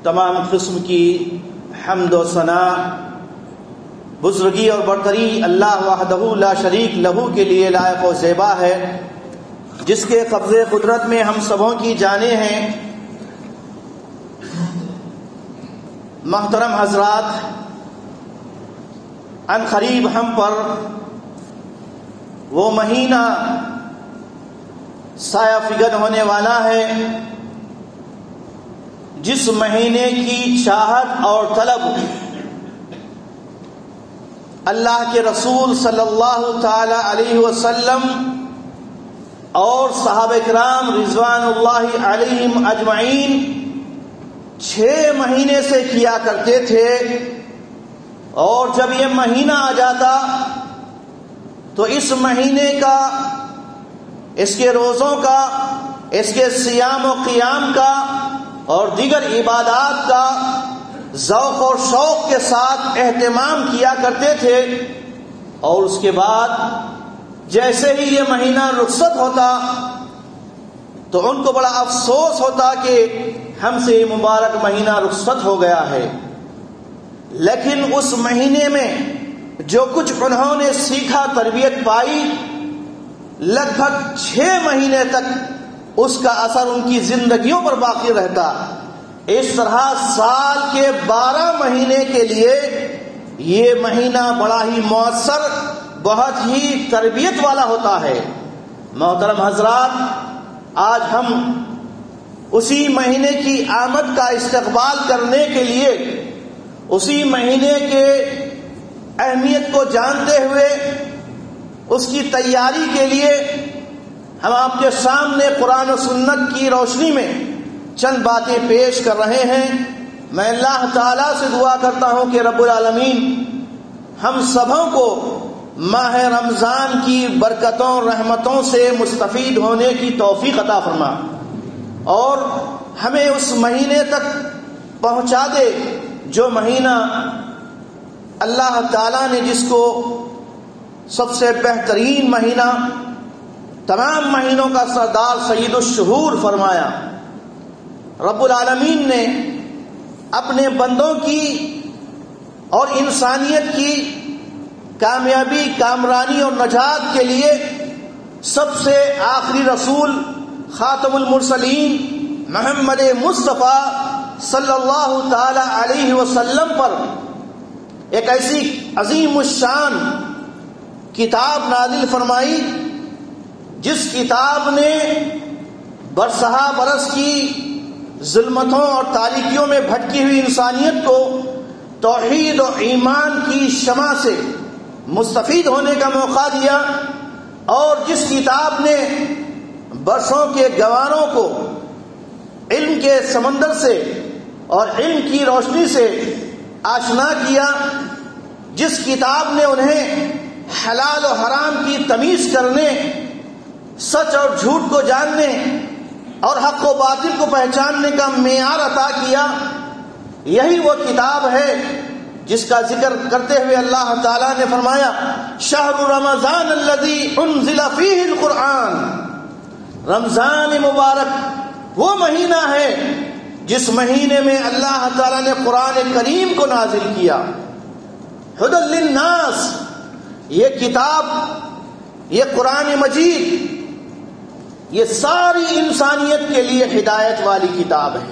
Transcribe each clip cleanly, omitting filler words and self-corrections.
تمام قسم کی حمد و ثنا بزرگی اور برتری اللہ وحدہ لا شریک لہو کے لیے لائق و زیبا ہے، جس کے قبضے قدرت میں ہم سبوں کی جانیں ہیں۔ محترم حضرات، ان قریب ہم پر وہ مہینہ سایہ فگن ہونے والا ہے جس مہینے کی چاہت اور طلب اللہ کے رسول صلی اللہ تعالی علیہ وسلم اور صحابہ کرام رضوان اللہ علیہم اجمعین 6 مہینے سے کیا کرتے تھے، اور جب یہ مہینہ آ جاتا تو اس مہینے کا، اس کے روزوں کا، اس کے صیام و قیام کا اور دیگر عبادات کا ذوق اور شوق کے ساتھ اہتمام کیا کرتے تھے، اور اس کے بعد جیسے ہی یہ مہینہ رخصت ہوتا تو ان کو بڑا افسوس ہوتا کہ ہم سے یہ مبارک مہینہ رخصت ہو گیا ہے۔ لیکن اس مہینے میں جو کچھ انہوں نے سیکھا، تربیت پائی، لگ بھگ 6 مہینے تک اس کا اثر ان کی زندگیوں پر باقی رہتا۔ اس طرح سال کے 12 مہینے کے لیے یہ مہینہ بڑا ہی مؤثر، بہت ہی تربیت والا ہوتا ہے۔ محترم حضرات، آج ہم اسی مہینے کی آمد کا استقبال کرنے کے لیے، اسی مہینے کے اہمیت کو جانتے ہوئے اس کی تیاری کے لیے ہم آپ کے سامنے قرآن و سنت کی روشنی میں چند باتیں پیش کر رہے ہیں۔ میں اللہ تعالیٰ سے دعا کرتا ہوں کہ رب العالمین ہم سبوں کو ماہ رمضان کی برکتوں رحمتوں سے مستفید ہونے کی توفیق عطا فرما، اور ہمیں اس مہینے تک پہنچا دے جو مہینہ اللہ تعالیٰ نے جس کو سب سے بہترین مہینہ، تمام مہینوں کا سردار سید الشہور فرمایا۔ رب العالمین نے اپنے بندوں کی اور انسانیت کی کامیابی، کامرانی اور نجات کے لیے سب سے آخری رسول خاتم المرسلین محمد مصطفیٰ صلی اللہ تعالی علیہ وسلم پر ایک ایسی عظیم الشان کتاب نازل فرمائی، جس کتاب نے برسہا برس کی ظلمتوں اور تاریکیوں میں بھٹکی ہوئی انسانیت کو توحید و ایمان کی شمع سے مستفید ہونے کا موقع دیا، اور جس کتاب نے برسوں کے گواروں کو علم کے سمندر سے اور علم کی روشنی سے آشنا کیا، جس کتاب نے انہیں حلال و حرام کی تمیز کرنے، سچ اور جھوٹ کو جاننے اور حق و باطل کو پہچاننے کا معیار عطا کیا، یہی وہ کتاب ہے جس کا ذکر کرتے ہوئے اللہ تعالیٰ نے فرمایا شہر رمضان الذی انزل فیہ القرآن۔ رمضان مبارک وہ مہینہ ہے جس مہینے میں اللہ تعالیٰ نے قرآن کریم کو نازل کیا۔ ھدی للناس، یہ کتاب، یہ قرآن مجید، یہ ساری انسانیت کے لیے ہدایت والی کتاب ہے۔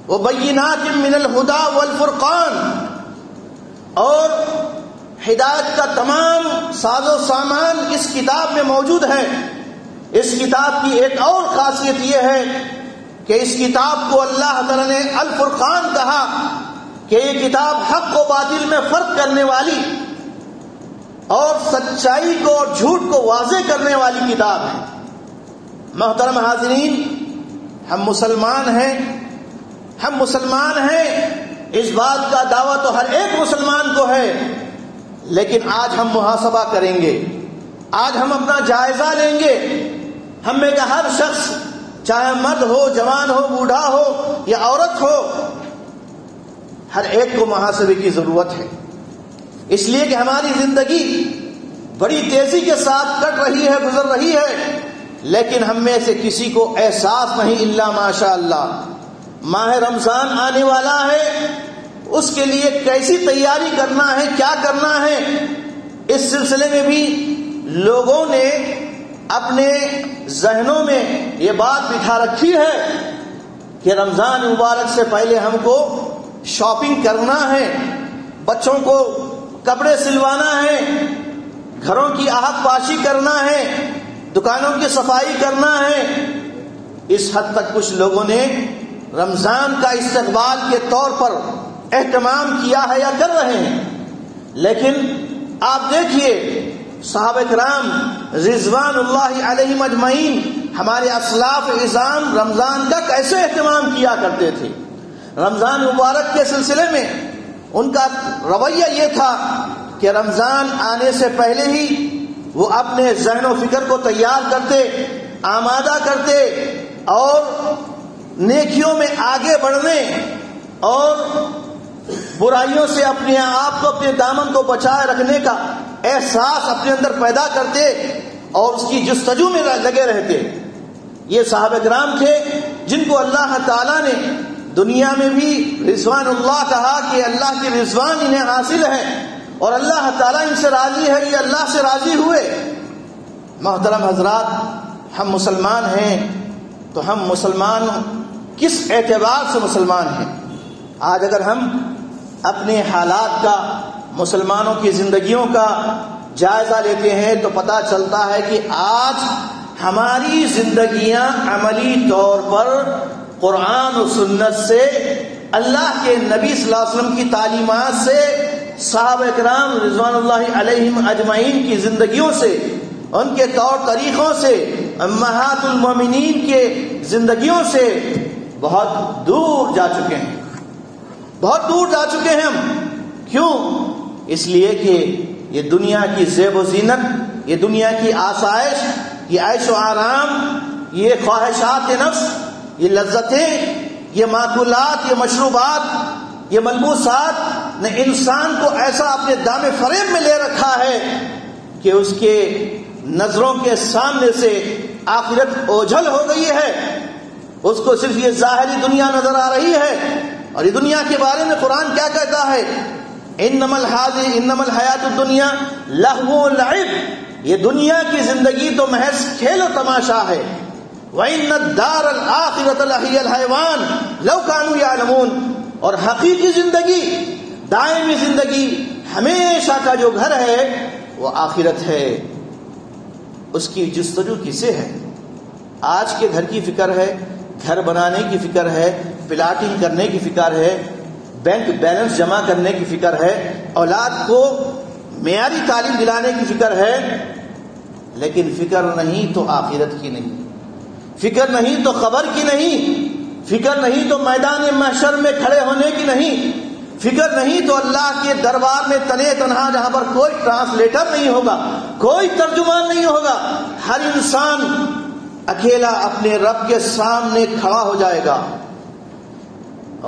وبینات من الہدی والفرقان، اور ہدایت کا تمام ساز و سامان اس کتاب میں موجود ہے۔ اس کتاب کی ایک اور خاصیت یہ ہے کہ اس کتاب کو اللہ تعالیٰ نے الفرقان کہا کہ یہ کتاب حق و باطل میں فرق کرنے والی اور سچائی کو اور جھوٹ کو واضح کرنے والی کتاب ہے۔ محترم حاضرین، ہم مسلمان ہیں، ہم مسلمان ہیں، اس بات کا دعویٰ تو ہر ایک مسلمان کو ہے، لیکن آج ہم محاسبہ کریں گے، آج ہم اپنا جائزہ لیں گے۔ ہم میں کا ہر شخص، چاہے مرد ہو، جوان ہو، بوڑھا ہو یا عورت ہو، ہر ایک کو محاسبے کی ضرورت ہے، اس لیے کہ ہماری زندگی بڑی تیزی کے ساتھ کٹ رہی ہے، گزر رہی ہے، لیکن ہم میں سے کسی کو احساس نہیں، الا ماشاء اللہ، ماہ رمضان آنے والا ہے، اس کے لیے کیسی تیاری کرنا ہے، کیا کرنا ہے، اس سلسلے میں بھی لوگوں نے اپنے ذہنوں میں یہ بات بٹھا رکھی ہے کہ رمضان مبارک سے پہلے ہم کو شاپنگ کرنا ہے، بچوں کو کپڑے سلوانا ہے، گھروں کی آہت پاشی کرنا ہے، دکانوں کی صفائی کرنا ہے۔ اس حد تک کچھ لوگوں نے رمضان کا استقبال کے طور پر اہتمام کیا ہے یا کر رہے ہیں، لیکن آپ دیکھیے صحابہ کرام رضوان اللہ علیہم اجمعین، ہمارے اسلاف اعظام رمضان کا کیسے اہتمام کیا کرتے تھے۔ رمضان مبارک کے سلسلے میں ان کا رویہ یہ تھا کہ رمضان آنے سے پہلے ہی وہ اپنے ذہن و فکر کو تیار کرتے، آمادہ کرتے اور نیکیوں میں آگے بڑھنے اور برائیوں سے اپنے آپ کو، اپنے دامن کو بچائے رکھنے کا احساس اپنے اندر پیدا کرتے اور اس کی جستجو میں لگے رہتے۔ یہ صحابہ کرام تھے جن کو اللہ تعالیٰ نے دنیا میں بھی رضوان اللہ کہا کہ اللہ کی رضوان انہیں حاصل ہے اور اللہ تعالیٰ ان سے راضی ہے، یہ اللہ سے راضی ہوئے۔ محترم حضرات، ہم مسلمان ہیں تو ہم مسلمان کس اعتبار سے مسلمان ہیں؟ آج اگر ہم اپنے حالات کا، مسلمانوں کی زندگیوں کا جائزہ لیتے ہیں تو پتہ چلتا ہے کہ آج ہماری زندگیاں عملی طور پر قرآن و سنت سے، اللہ کے نبی صلی اللہ علیہ وسلم کی تعلیمات سے، صحابہ کرام رضوان اللہ علیہم اجمعین کی زندگیوں سے، ان کے طور طریقوں سے، امہات المومنین کے زندگیوں سے بہت دور جا چکے ہیں، بہت دور جا چکے ہیں ہم۔ کیوں؟ اس لیے کہ یہ دنیا کی زیب و زینت، یہ دنیا کی آسائش، یہ عیش و آرام، یہ خواہشات نفس، یہ لذتیں، یہ ماکولات، یہ مشروبات، یہ ملبوسات نے انسان کو ایسا اپنے دام فریب میں لے رکھا ہے کہ اس کے نظروں کے سامنے سے آخرت اوجھل ہو گئی ہے، اس کو صرف یہ ظاہری دنیا نظر آ رہی ہے۔ اور یہ دنیا کے بارے میں قرآن کیا کہتا ہے؟ انما الحیات الدنیا لہو و لعب، یہ دنیا کی زندگی تو محض کھیل و تماشا ہے۔ وَإِنَّ الدَّارَ الْآخِرَةَ لَهِيَ الْحَيَوَانُ لَوْ كَانُوا يَعْلَمُونَ، اور حقیقی زندگی، دائمی زندگی، ہمیشہ کا جو گھر ہے وہ آخرت ہے۔ اس کی جستجو کسے ہے؟ آج کے گھر کی فکر ہے، گھر بنانے کی فکر ہے، پلاٹنگ کرنے کی فکر ہے، بینک بیلنس جمع کرنے کی فکر ہے، اولاد کو معیاری تعلیم دلانے کی فکر ہے، لیکن فکر نہیں تو آخرت کی نہیں، فکر نہیں تو خبر کی نہیں، فکر نہیں تو میدان محشر میں کھڑے ہونے کی نہیں، فکر نہیں تو اللہ کے دربار میں تنے تنہا جہاں پر کوئی ٹرانسلیٹر نہیں ہوگا، کوئی ترجمان نہیں ہوگا، ہر انسان اکیلا اپنے رب کے سامنے کھڑا ہو جائے گا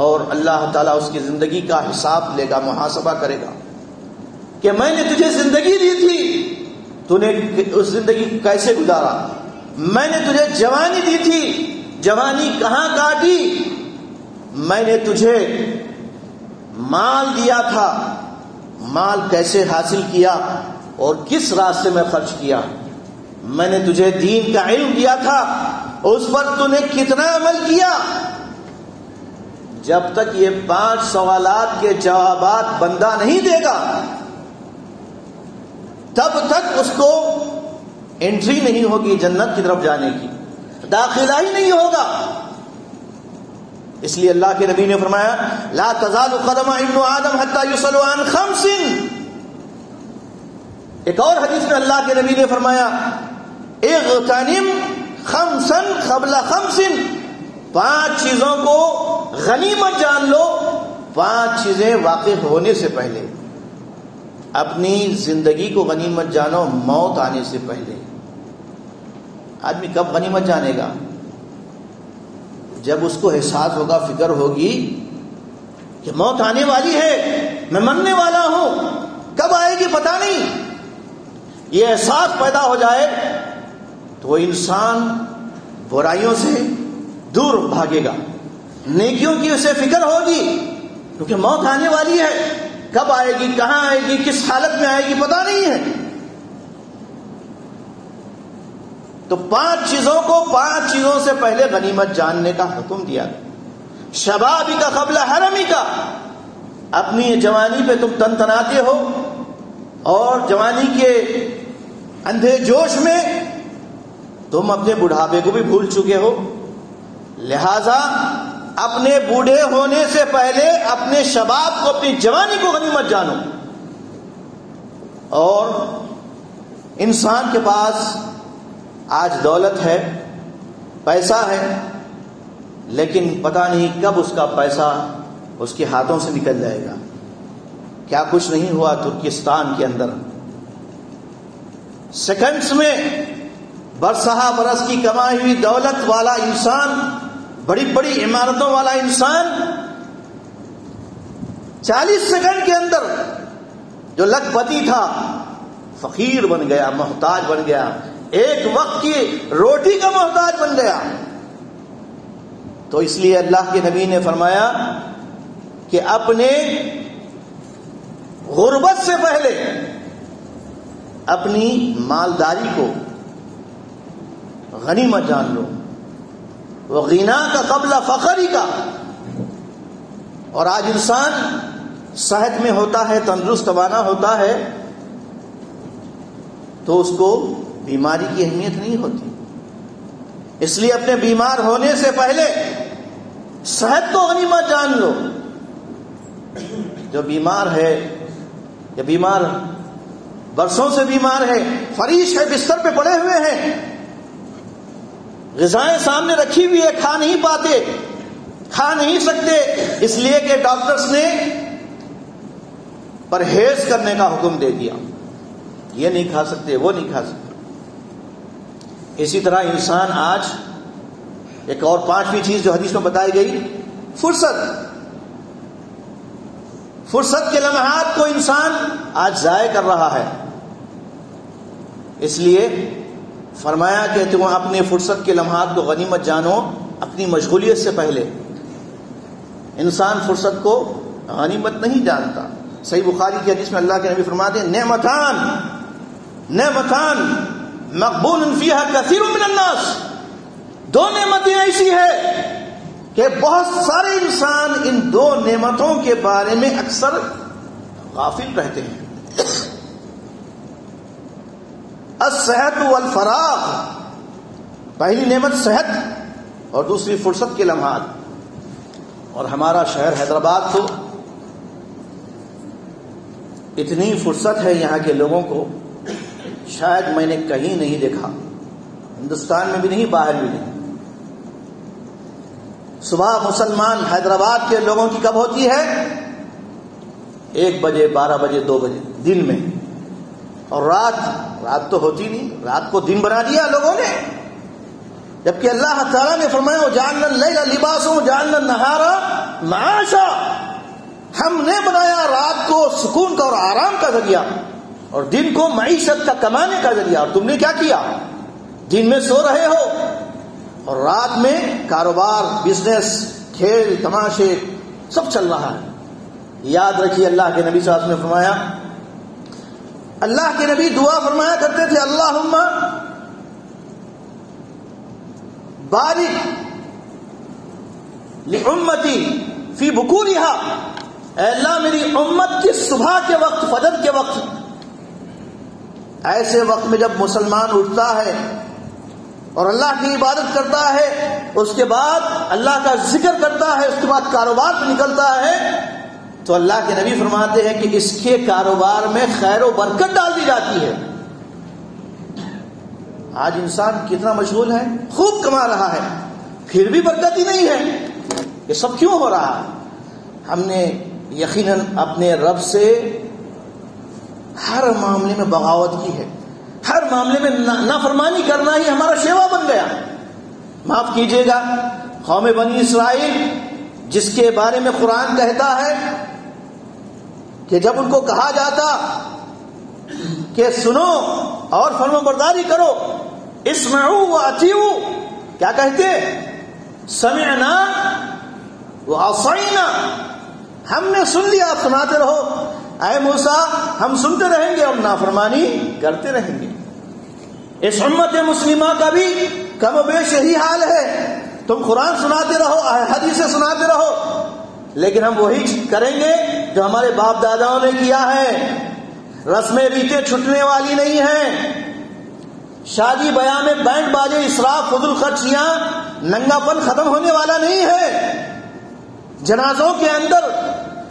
اور اللہ تعالیٰ اس کی زندگی کا حساب لے گا، محاسبہ کرے گا کہ میں نے تجھے زندگی دی تھی، تو نے اس زندگی کو کیسے گزارا؟ میں نے تجھے جوانی دی تھی، جوانی کہاں کاٹی؟ میں نے تجھے مال دیا تھا، مال کیسے حاصل کیا اور کس راستے میں خرچ کیا؟ میں نے تجھے دین کا علم دیا تھا، اس پر تو نے کتنا عمل کیا؟ جب تک یہ 5 سوالات کے جوابات بندہ نہیں دے گا تب تک اس کو انٹری نہیں ہوگی جنت کی طرف جانے کی، داخلہ ہی نہیں ہوگا۔ اس لیے اللہ کے نبی نے فرمایا لا تزال قدم ابن آدم حتى يسأل عن 5۔ ایک اور حدیث میں اللہ کے نبی نے فرمایا اغتنم 5 قبل 5، 5 چیزوں کو غنیمت جان لو، 5 چیزیں واقع ہونے سے پہلے۔ اپنی زندگی کو غنیمت جانو موت آنے سے پہلے۔ آدمی کب غنیمت جانے گا؟ جب اس کو احساس ہوگا، فکر ہوگی کہ موت آنے والی ہے، میں مرنے والا ہوں، کب آئے گی پتہ نہیں۔ یہ احساس پیدا ہو جائے تو وہ انسان برائیوں سے دور بھاگے گا، نیکیوں کی اسے فکر ہوگی، کیونکہ موت آنے والی ہے، کب آئے گی، کہاں آئے گی، کس حالت میں آئے گی پتہ نہیں ہے۔ تو 5 چیزوں سے پہلے غنیمت جاننے کا حکم دیا گیا۔ شبابی کا قبل حرمی کا، اپنی جوانی پہ تم تنتناتے ہو اور جوانی کے اندھے جوش میں تم اپنے بڑھاپے کو بھی بھول چکے ہو، لہذا اپنے بوڑھے ہونے سے پہلے اپنے شباب کو، اپنی جوانی کو غنیمت جانو۔ اور انسان کے پاس آج دولت ہے، پیسہ ہے، لیکن پتہ نہیں کب اس کا پیسہ اس کے ہاتھوں سے نکل جائے گا۔ کیا کچھ نہیں ہوا ترکستان کے اندر، سیکنڈز میں برسہ برس کی کمائی ہوئی دولت والا انسان، بڑی بڑی عمارتوں والا انسان 40 سیکنڈ کے اندر جو لکھ پتی تھا فقیر بن گیا، محتاج بن گیا، ایک وقت کی روٹی کا محتاج بن گیا۔ تو اس لیے اللہ کے نبی نے فرمایا کہ اپنے غربت سے پہلے اپنی مالداری کو غنیمت جان لو، وہ غنا کا قبل فقری کا۔ اور آج انسان صحت میں ہوتا ہے، تندرست وانا ہوتا ہے، تو اس کو بیماری کی اہمیت نہیں ہوتی، اس لیے اپنے بیمار ہونے سے پہلے صحت کو غنیمت جان لو۔ جو بیمار ہے یا بیمار برسوں سے بیمار ہے، فریش ہے، بستر پہ پڑے ہوئے ہیں، غذائیں سامنے رکھی ہوئی ہے، کھا نہیں پاتے، کھا نہیں سکتے، اس لیے کہ ڈاکٹرز نے پرہیز کرنے کا حکم دے دیا، یہ نہیں کھا سکتے، وہ نہیں کھا سکتے۔ اسی طرح انسان آج ایک اور 5ویں چیز جو حدیث میں بتائی گئی، فرصت کے لمحات کو انسان آج ضائع کر رہا ہے۔ اس لیے فرمایا کہ تم اپنے فرصت کے لمحات کو غنیمت جانو اپنی مشغولیت سے پہلے۔ انسان فرصت کو غنیمت نہیں جانتا۔ صحیح بخاری کی حدیث میں اللہ کے نبی فرماتے ہیں، نعمتان مقبول فیہا کثیر من الناس، 2 نعمتیں ایسی ہے کہ بہت سارے انسان ان 2 نعمتوں کے بارے میں اکثر غافل رہتے ہیں۔ الصحت والفراغ، پہلی نعمت صحت اور دوسری فرصت کے لمحات۔ اور ہمارا شہر حیدرآباد تو اتنی فرصت ہے یہاں کے لوگوں کو، شاید میں نے کہیں نہیں دیکھا، ہندوستان میں بھی نہیں، باہر بھی نہیں۔ صبح مسلمان حیدرآباد کے لوگوں کی کب ہوتی ہے؟ 1 بجے، 12 بجے، 2 بجے دن میں، اور رات تو ہوتی نہیں، رات کو دن بنا دیا لوگوں نے، جبکہ اللہ تعالیٰ نے فرمایا وَجَعَلْنَا اللَّيْلَ لِبَاسًا وَجَعَلْنَا النَّهَارَ مَعَاشًا، ہم نے بنایا رات کو سکون کا اور آرام کا ذریعہ، اور دن کو معیشت کا، کمانے کا ذریعہ۔ اور تم نے کیا کیا؟ دن میں سو رہے ہو اور رات میں کاروبار، بزنس، کھیل تماشے سب چل رہا ہے۔ یاد رکھیے اللہ کے نبی صلی اللہ علیہ وسلم نے فرمایا، اللہ کے نبی دعا فرمایا کرتے تھے، اللہم بارک لامتی فی بکورہا، اے اللہ میری امت کی صبح کے وقت، فجر کے وقت، ایسے وقت میں جب مسلمان اٹھتا ہے اور اللہ کی عبادت کرتا ہے، اس کے بعد اللہ کا ذکر کرتا ہے، اس کے بعد کاروبار پہ نکلتا ہے، تو اللہ کے نبی فرماتے ہیں کہ اس کے کاروبار میں خیر و برکت ڈال دی جاتی ہے۔ آج انسان کتنا مشغول ہے، خوب کما رہا ہے، پھر بھی برکت ہی نہیں ہے۔ یہ سب کیوں ہو رہا ہے؟ ہم نے یقیناً اپنے رب سے ہر معاملے میں بغاوت کی ہے، ہر معاملے میں نافرمانی کرنا ہی ہمارا شیوا بن گیا۔ معاف کیجیے گا، قوم بنی اسرائیل جس کے بارے میں قرآن کہتا ہے کہ جب ان کو کہا جاتا کہ سنو اور فرما برداری کرو، اسمعوا واطیعوا، کیا کہتے؟ سمعنا وعصینا، ہم نے سن لیا، آپ سناتے رہو اے موسیٰ، ہم سنتے رہیں گے اور نافرمانی کرتے رہیں گے۔ اس امت مسلمہ کا بھی کم و بیش یہی حال ہے، تم قرآن سناتے رہو، حدیثیں سناتے رہو، لیکن ہم وہی کریں گے جو ہمارے باپ داداؤں نے کیا ہے۔ رسمیں ریتیں چھٹنے والی نہیں ہیں، شادی بیاہ میں بینڈ باجے، اسراف، فضول خرچیاں، ننگا پن ختم ہونے والا نہیں ہے، جنازوں کے اندر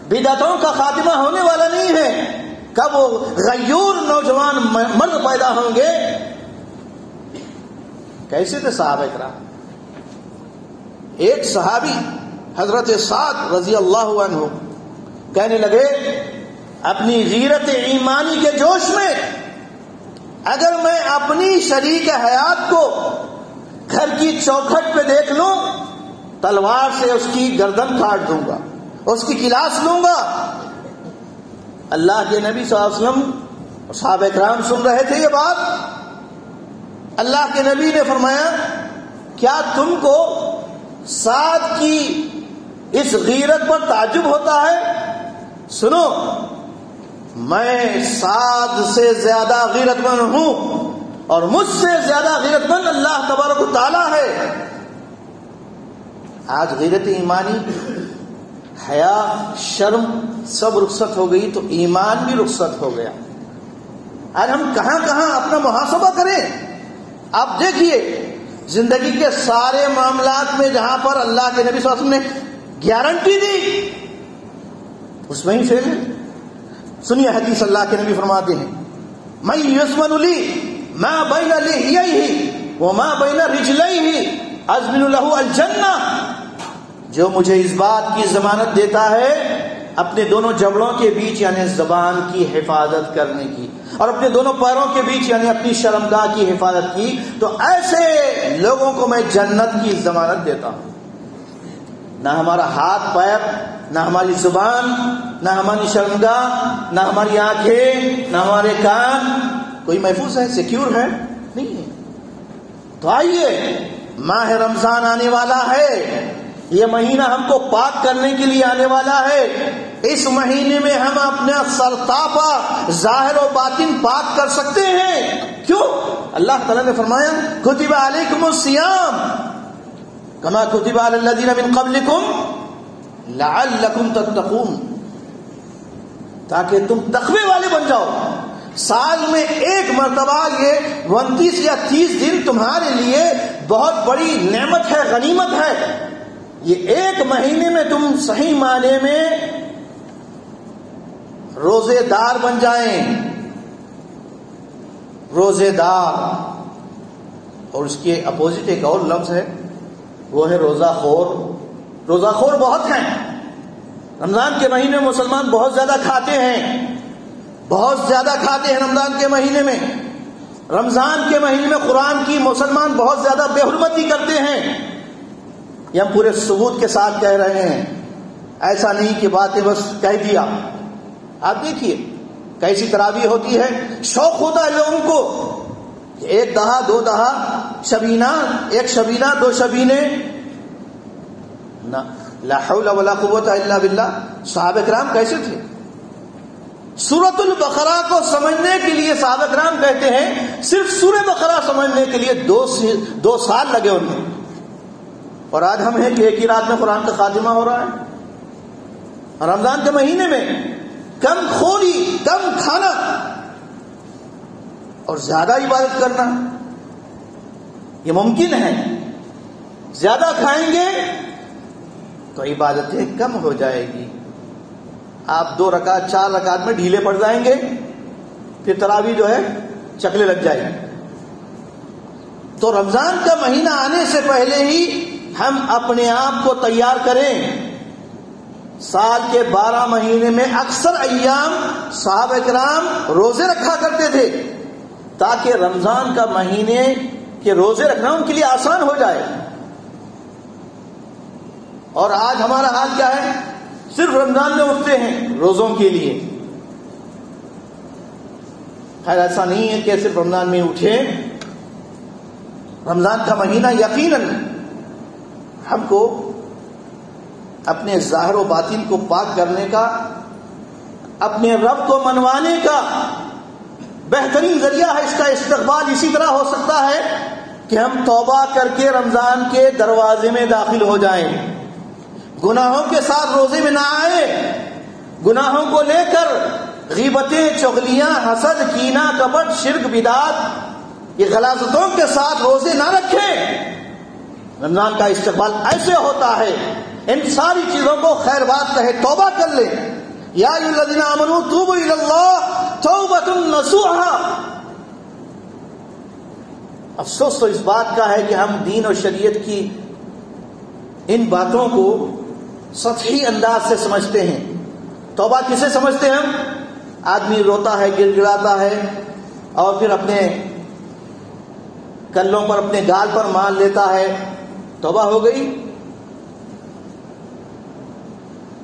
بدعتوں کا خاتمہ ہونے والا نہیں ہے۔ کب وہ غیور نوجوان مرد پیدا ہوں گے؟ کیسے تھے صحابہ کرام؟ ایک صحابی حضرت سعد رضی اللہ عنہ کہنے لگے اپنی غیرت ایمانی کے جوش میں، اگر میں اپنی شریک حیات کو گھر کی چوکھٹ پہ دیکھ لوں، تلوار سے اس کی گردن کاٹ دوں گا، اس کی کلاس لوں گا۔ اللہ کے نبی صلی اللہ علیہ وسلم صحابہ کرام سن رہے تھے یہ بات۔ اللہ کے نبی نے فرمایا کیا تم کو سعد کی اس غیرت پر تعجب ہوتا ہے؟ سنو، میں سعد سے زیادہ غیرت مند ہوں اور مجھ سے زیادہ غیرت مند اللہ تبارک و تعالی ہے۔ آج غیرت ایمانی، حیا، شرم سب رخصت ہو گئی تو ایمان بھی رخصت ہو گیا۔ آج ہم کہاں کہاں اپنا محاسبہ کریں۔ آپ دیکھیے زندگی کے سارے معاملات میں جہاں پر اللہ کے نبی صلی اللہ علیہ وسلم نے گارنٹی دی، اس میں ہی فیل ہے۔ سنیے حدیث، اللہ کے نبی فرماتے ہیں من یضمن لی ما بین لحییہ وما بین رجلیہ اضمن لہ الجنہ، جو مجھے اس بات کی ضمانت دیتا ہے اپنے دونوں جبڑوں کے بیچ یعنی زبان کی حفاظت کرنے کی، اور اپنے دونوں پیروں کے بیچ یعنی اپنی شرمگاہ کی حفاظت کی، تو ایسے لوگوں کو میں جنت کی ضمانت دیتا ہوں۔ نہ ہمارا ہاتھ پیر، نہ ہماری زبان، نہ ہماری شرمگاہ، نہ ہماری آنکھیں، نہ ہمارے کان کوئی محفوظ ہے، سیکیور ہے؟ نہیں ہے۔ تو آئیے، ماہ رمضان آنے والا ہے، یہ مہینہ ہم کو پاک کرنے کے لیے آنے والا ہے۔ اس مہینے میں ہم اپنا سرتاپا ظاہر و باطن پاک کر سکتے ہیں۔ کیوں؟ اللہ تعالیٰ نے فرمایا کتب علیکم الصیام کما کتب علی الذین من قبلکم لعلکم تتقون، تاکہ تم تقوی والے بن جاؤ۔ سال میں ایک مرتبہ یہ 29 یا 30 دن تمہارے لیے بہت بڑی نعمت ہے، غنیمت ہے۔ یہ ایک مہینے میں تم صحیح معنی میں روزے دار بن جائیں، روزے دار۔ اور اس کے اپوزٹ ایک اور لفظ ہے، وہ ہے روزہ خور۔ روزہ خور بہت ہیں۔ رمضان کے مہینے میں مسلمان بہت زیادہ کھاتے ہیں، بہت زیادہ کھاتے ہیں رمضان کے مہینے میں۔ رمضان کے مہینے میں قرآن کی مسلمان بہت زیادہ بے حرمتی کرتے ہیں۔ یہ ہم پورے ثبوت کے ساتھ کہہ رہے ہیں، ایسا نہیں کہ باتیں بس کہہ دیا۔ آپ دیکھیے کیسی تراویح ہوتی ہے، شوق ہوتا ہے لوگوں کو، ایک دہا، دو دہا، شبینہ، ایک شبینہ، دو شبینے، لا حول ولا قوت الا باللہ۔ صحابہ کرام کیسے تھے؟ سورۃ البقرہ کو سمجھنے کے لیے صحابہ کرام کہتے ہیں صرف سورہ بقرہ سمجھنے کے لیے 2 سال لگے ان میں، اور آج ہم ہیں کہ ایک ہی رات میں قرآن کا خاتمہ ہو رہا ہے۔ رمضان کے مہینے میں کم خوری، کم کھانا اور زیادہ عبادت کرنا، یہ ممکن ہے۔ زیادہ کھائیں گے تو عبادتیں کم ہو جائے گی، آپ 2 رکعت 4 رکعت میں ڈھیلے پڑ جائیں گے، پھر تراویح جو ہے چکلے لگ جائیں گے۔ تو رمضان کا مہینہ آنے سے پہلے ہی ہم اپنے آپ کو تیار کریں۔ سال کے 12 مہینے میں اکثر ایام صحابہ کرام روزے رکھا کرتے تھے، تاکہ رمضان کا مہینے کے روزے رکھنا ان کے لیے آسان ہو جائے۔ اور آج ہمارا حال کیا ہے؟ صرف رمضان میں اٹھتے ہیں روزوں کے لیے۔ خیر ایسا نہیں ہے کہ صرف رمضان میں اٹھے۔ رمضان کا مہینہ یقیناً ہم کو اپنے ظاہر و باطن کو پاک کرنے کا، اپنے رب کو منوانے کا بہترین ذریعہ ہے۔ اس کا استقبال اسی طرح ہو سکتا ہے کہ ہم توبہ کر کے رمضان کے دروازے میں داخل ہو جائیں، گناہوں کے ساتھ روزے میں نہ آئیں، گناہوں کو لے کر غیبتیں، چغلیاں، حسد، کینہ، کپٹ، شرک، بدعات، یہ غلاظتوں کے ساتھ روزے نہ رکھیں۔ رمضان کا استقبال ایسے ہوتا ہے، ان ساری چیزوں کو خیر بات کہے توبہ کر لیں۔ یا ایھا الذین آمنوا توبوا الی اللہ توبۃ نصوحا۔ افسوس تو اس بات کا ہے کہ ہم دین اور شریعت کی ان باتوں کو سطحی انداز سے سمجھتے ہیں۔ توبہ کسے سمجھتے ہیں ہم؟ آدمی روتا ہے، گر گڑاتا ہے اور پھر اپنے کلوں پر، اپنے گال پر مار لیتا ہے، توبہ ہو گئی۔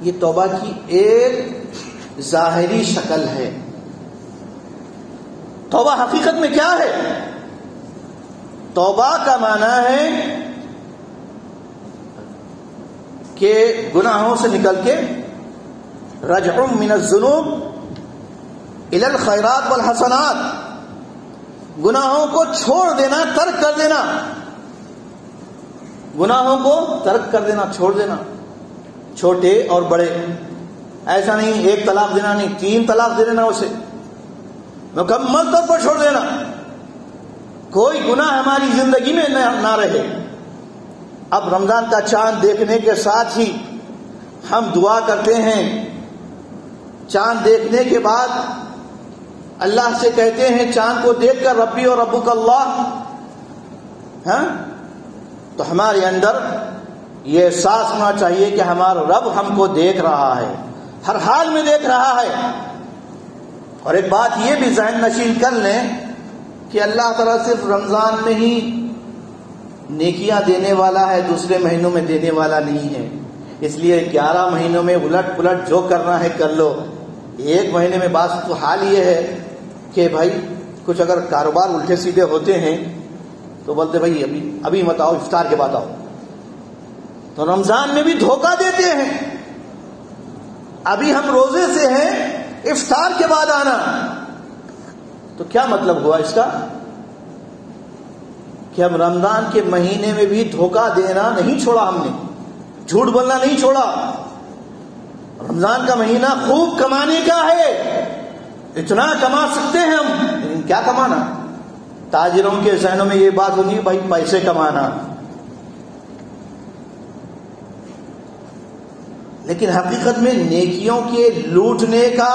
یہ توبہ کی ایک ظاہری شکل ہے۔ توبہ حقیقت میں کیا ہے؟ توبہ کا معنی ہے کہ گناہوں سے نکل کے رجع من الذنوب الی الخیرات والحسنات، گناہوں کو چھوڑ دینا، ترک کر دینا، گناہوں کو ترک کر دینا، چھوڑ دینا، چھوٹے اور بڑے۔ ایسا نہیں ایک طلاق دینا، نہیں 3 طلاق دے دینا، اسے مکمل طور پر چھوڑ دینا، کوئی گناہ ہماری زندگی میں نہ رہے۔ اب رمضان کا چاند دیکھنے کے ساتھ ہی ہم دعا کرتے ہیں، چاند دیکھنے کے بعد اللہ سے کہتے ہیں چاند کو دیکھ کر ربی اور ربک اللہ، ہاں، تو ہمارے اندر یہ احساس ہونا چاہیے کہ ہمارا رب ہم کو دیکھ رہا ہے، ہر حال میں دیکھ رہا ہے۔ اور ایک بات یہ بھی ذہن نشین کر لیں کہ اللہ تعالیٰ صرف رمضان میں ہی نیکیاں دینے والا ہے، دوسرے مہینوں میں دینے والا نہیں ہے۔ اس لیے 11 مہینوں میں الٹ پلٹ جو کرنا ہے کر لو۔ ایک مہینے میں بات تو حال یہ ہے کہ بھائی کچھ اگر کاروبار الٹے سیدھے ہوتے ہیں تو بولتے بھائی ابھی مت آؤ، افطار کے بعد آؤ۔ تو رمضان میں بھی دھوکہ دیتے ہیں، ابھی ہم روزے سے ہیں، افطار کے بعد آنا۔ تو کیا مطلب ہوا اس کا؟ کہ ہم رمضان کے مہینے میں بھی دھوکہ دینا نہیں چھوڑا، ہم نے جھوٹ بولنا نہیں چھوڑا۔ رمضان کا مہینہ خوب کمانے کا ہے، اتنا کما سکتے ہیں ہم، لیکن کیا کمانا؟ تاجروں کے ذہنوں میں یہ بات ہوگی بھائی پیسے کمانا، لیکن حقیقت میں نیکیوں کے لوٹنے کا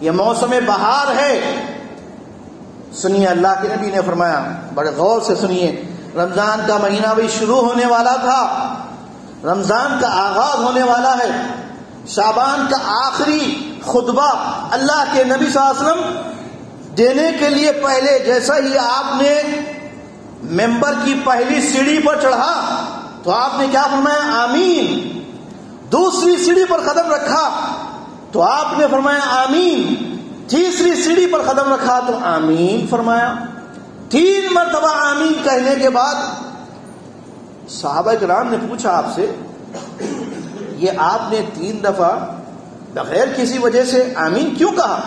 یہ موسم بہار ہے۔ سنیے، اللہ کے نبی نے فرمایا، بڑے غور سے سنیے، رمضان کا مہینہ بھی شروع ہونے والا تھا، رمضان کا آغاز ہونے والا ہے، شعبان کا آخری خطبہ اللہ کے نبی صلی اللہ علیہ وسلم دینے کے لیے پہلے جیسا ہی آپ نے ممبر کی پہلی سیڑھی پر چڑھا تو آپ نے کیا فرمایا؟ آمین۔ دوسری سیڑھی پر قدم رکھا تو آپ نے فرمایا آمین۔ تیسری سیڑھی پر قدم رکھا تو آمین فرمایا۔ 3 مرتبہ آمین کہنے کے بعد صحابہ کرام نے پوچھا آپ سے، یہ آپ نے 3 دفعہ بغیر کسی وجہ سے آمین کیوں کہا؟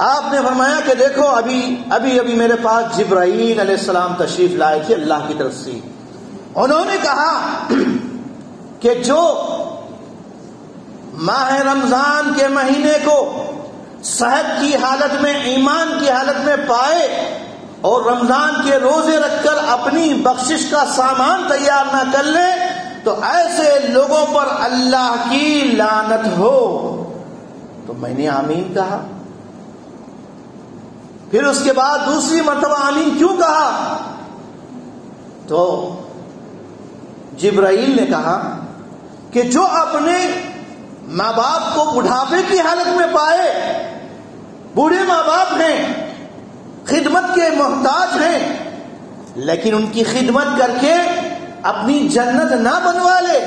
آپ نے فرمایا کہ دیکھو ابھی میرے پاس جبرائیل علیہ السلام تشریف لائے تھے اللہ کی طرف سے، انہوں نے کہا کہ جو ماہ رمضان کے مہینے کو صحت کی حالت میں، ایمان کی حالت میں پائے اور رمضان کے روزے رکھ کر اپنی بخشش کا سامان تیار نہ کر لے تو ایسے لوگوں پر اللہ کی لعنت ہو۔ تو میں نے آمین کہا۔ پھر اس کے بعد دوسری مرتبہ آمین کیوں کہا؟ تو جبرائیل نے کہا کہ جو اپنے ماں باپ کو بڑھاپے کی حالت میں پائے، بوڑھے ماں باپ ہیں، خدمت کے محتاج ہیں، لیکن ان کی خدمت کر کے اپنی جنت نہ بنوا لے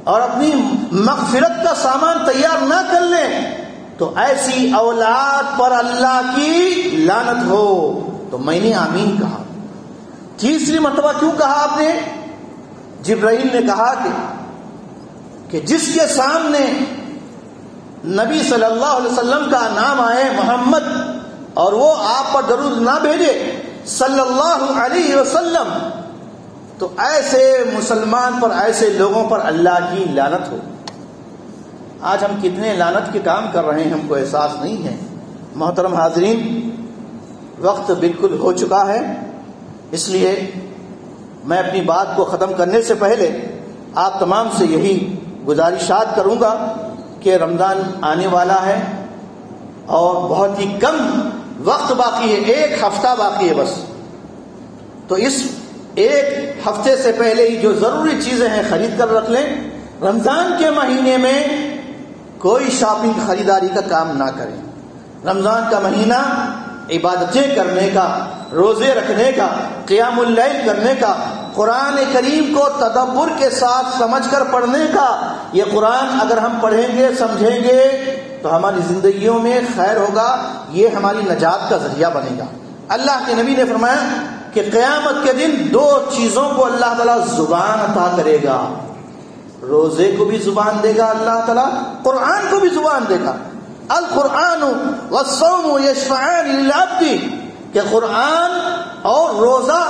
اور اپنی مغفرت کا سامان تیار نہ کر لے تو ایسی اولاد پر اللہ کی لعنت ہو۔ تو میں نے آمین کہا۔ تیسری مرتبہ کیوں کہا آپ نے؟ جبرائیل نے کہا کہ کہ جس کے سامنے نبی صلی اللہ علیہ وسلم کا نام آئے محمد اور وہ آپ پر درود نہ بھیجے صلی اللہ علیہ وسلم، تو ایسے مسلمان پر، ایسے لوگوں پر اللہ کی لعنت ہو۔ آج ہم کتنے لعنت کے کام کر رہے ہیں ہم کو احساس نہیں ہے۔ محترم حاضرین، وقت بالکل ہو چکا ہے، اس لیے میں اپنی بات کو ختم کرنے سے پہلے آپ تمام سے یہی گزارشات کروں گا کہ رمضان آنے والا ہے اور بہت ہی کم وقت باقی ہے، 1 ہفتہ باقی ہے بس۔ تو اس 1 ہفتے سے پہلے ہی جو ضروری چیزیں ہیں خرید کر رکھ لیں۔ رمضان کے مہینے میں کوئی شاپنگ خریداری کا کام نہ کریں۔ رمضان کا مہینہ عبادتیں کرنے کا، روزے رکھنے کا، قیام اللیل کرنے کا، قرآن کریم کو تدبر کے ساتھ سمجھ کر پڑھنے کا۔ یہ قرآن اگر ہم پڑھیں گے، سمجھیں گے تو ہماری زندگیوں میں خیر ہوگا، یہ ہماری نجات کا ذریعہ بنے گا۔ اللہ کے نبی نے فرمایا کہ قیامت کے دن 2 چیزوں کو اللہ تعالیٰ زبان عطا کرے گا۔ روزے کو بھی زبان دے گا اللہ تعالیٰ، قرآن کو بھی زبان دے گا۔ القرآن والصوم یشفعان للعبد، کہ قرآن اور روزہ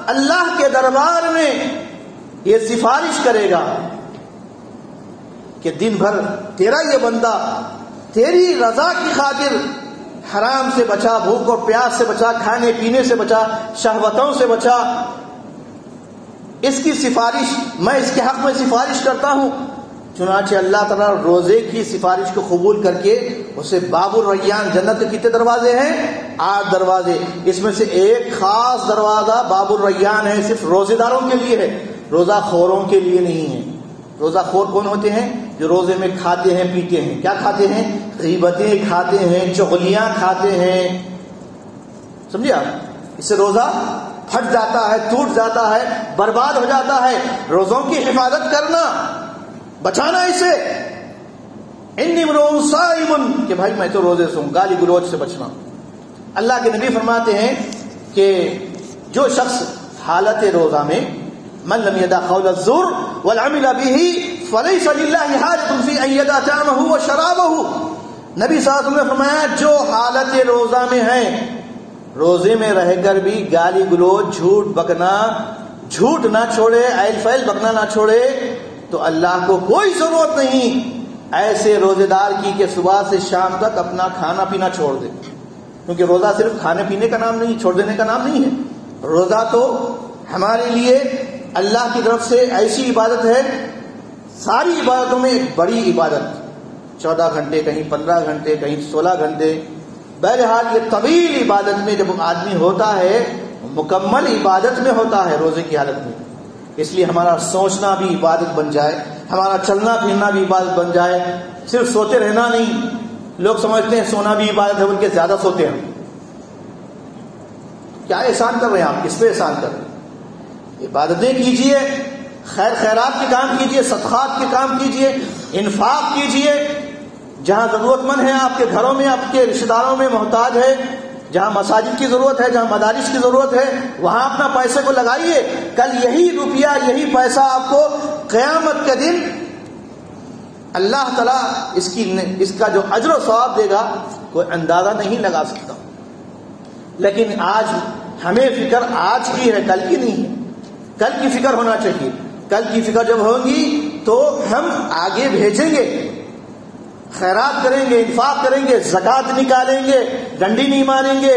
اللہ کے دربار میں یہ سفارش کرے گا کہ دن بھر تیرا یہ بندہ تیری رضا کی خاطر حرام سے بچا، بھوک اور پیاس سے بچا، کھانے پینے سے بچا، شہوتوں سے بچا، اس کی سفارش میں اس کے حق میں سفارش کرتا ہوں۔ چنانچہ اللہ تعالیٰ روزے کی سفارش کو قبول کر کے اسے باب الریان، جنت کے کتنے دروازے ہیں؟ 8 دروازے، اس میں سے ایک خاص دروازہ باب الریان ہے، صرف روزے داروں کے لیے ہے، روزہ خوروں کے لیے نہیں ہے۔ روزہ خور کون ہوتے ہیں؟ جو روزے میں کھاتے ہیں پیتے ہیں۔ کیا کھاتے ہیں؟ غیبتیں کھاتے ہیں، چغلیاں کھاتے ہیں، سمجھے آپ؟ اس سے روزہ پھٹ جاتا ہے، ٹوٹ جاتا ہے، برباد ہو جاتا ہے۔ روزوں کی حفاظت کرنا، بچانا اسے۔ انی امرؤ صائم، کہ بھائی میں تو روزے سے ہوں، گالی گلوچ سے بچنا۔ اللہ کے نبی فرماتے ہیں کہ جو شخص حالت روزہ میں من لم يدع قول الزور والعمل به فليس لله حاجة في ان يدع طعامه وشرابه، نبی صلی اللہ علیہ وسلم نے فرمایا جو حالت روزہ میں ہیں، روزے میں رہ کر بھی گالی گلوچ، جھوٹ بکنا، جھوٹ نہ چھوڑے، ایل فیل بکنا نہ چھوڑے، تو اللہ کو کوئی ضرورت نہیں ایسے روزے دار کی کہ صبح سے شام تک اپنا کھانا پینا چھوڑ دے، کیونکہ روزہ صرف کھانے پینے کا نام نہیں، چھوڑ دینے کا نام نہیں ہے۔ روزہ تو ہمارے لیے اللہ کی طرف سے ایسی عبادت ہے، ساری عبادتوں میں ایک بڑی عبادت، 14 گھنٹے، کہیں 15 گھنٹے، کہیں 16 گھنٹے، بہرحال یہ طویل عبادت میں جب آدمی ہوتا ہے، مکمل عبادت میں ہوتا ہے روزے کی حالت میں۔ اس لیے ہمارا سوچنا بھی عبادت بن جائے، ہمارا چلنا پھرنا بھی عبادت بن جائے، صرف سوتے رہنا نہیں۔ لوگ سمجھتے ہیں سونا بھی عبادت ہے، بلکہ زیادہ سوتے ہیں۔ کیا احسان کر رہے ہیں آپ؟ کس پہ احسان کر رہے ہیں؟ عبادتیں کیجئے، خیر خیرات کے کام کیجئے، صدقات کے کام کیجئے، انفاق کیجئے، جہاں ضرورت مند ہے آپ کے گھروں میں، آپ کے رشتہ داروں میں محتاج ہے، جہاں مساجد کی ضرورت ہے، جہاں مدارس کی ضرورت ہے، وہاں اپنا پیسے کو لگائیے۔ کل یہی روپیہ، یہی پیسہ آپ کو قیامت کے دن اللہ تعالیٰ اس کا جو اجر و ثواب دے گا کوئی اندازہ نہیں لگا سکتا۔ لیکن آج ہمیں فکر آج کی ہے، کل کی نہیں ہے۔ کل کی فکر ہونا چاہیے۔ کل کی فکر جب ہوگی تو ہم آگے بھیجیں گے، خیرات کریں گے، انفاق کریں گے، زکوٰۃ نکالیں گے، ڈنڈی نہیں ماریں گے،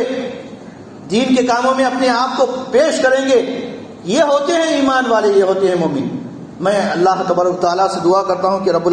دین کے کاموں میں اپنے آپ کو پیش کریں گے۔ یہ ہوتے ہیں ایمان والے، یہ ہوتے ہیں مومن۔ میں اللہ تبارک و تعالیٰ سے دعا کرتا ہوں کہ رب